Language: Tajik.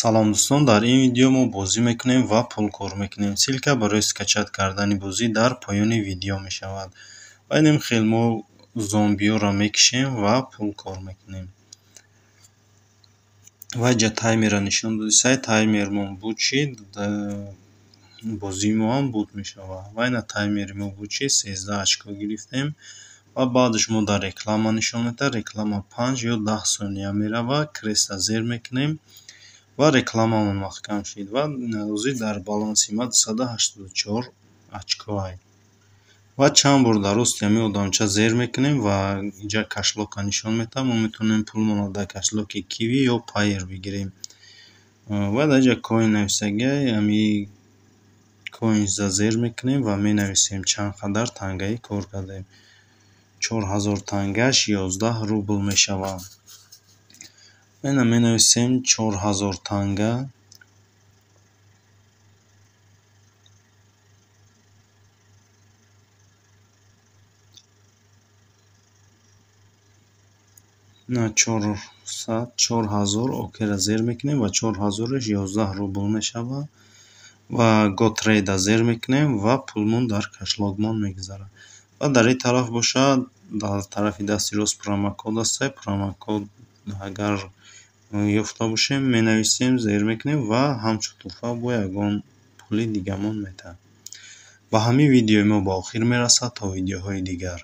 салом дӯстон, дар ин видео мо бозӣ мекунем ва пулкор мекунем. Силка барои скачат кардани бозӣ дар поёни видео мешавад. Ва инем хел мо зомбиёро мекишем ва пулкор мекунем. Ва ҷа таймерро нишон доди. Сай таймермон буд шид, бозии мо ҳам буд мешавад. Ва ина таймери мо буд шид, 13 очко гирифтем. Ва баъдаш мо дар реклама нишон медиҳад. Реклама 5 ё 10 сония мерава. Креста зер мекунем. Ва рекламамон маҳкам шид. Ва ҳозир дар баланси ма 284 очкоай. Ва чанд бор дар ости ҳамин одамча зер мекунем ва инҷа кашлока нишон медиҳад. Мо метавонем пулмонро дар кашлоки Kiwi ё Payer бигирем. Ва дар инҷа коин нависагиай, ҳамин коинза зер мекунем ва менависем чанд қадар тангаи кор кардем. 4000 тангаш 11 рубл мешавад. Ина менависем 4000 танга. На 400 4000 окера зер мекунем ва 4000-аш 11 рубл мешавад. Ва GoTrade зер мекунем ва пулмон дар кашлокмон мегузарад. Ва дар ин тараф бошад, дар тарафи дасти рост промокод астай. Промокод агар ёфта бошем, менависем, зер мекунем ва ҳамчун тӯҳфа бо ягон пули дигамон метаҳад. Ба ҳамин видеои мо ба охир мерасад. То видеоҳои дигар.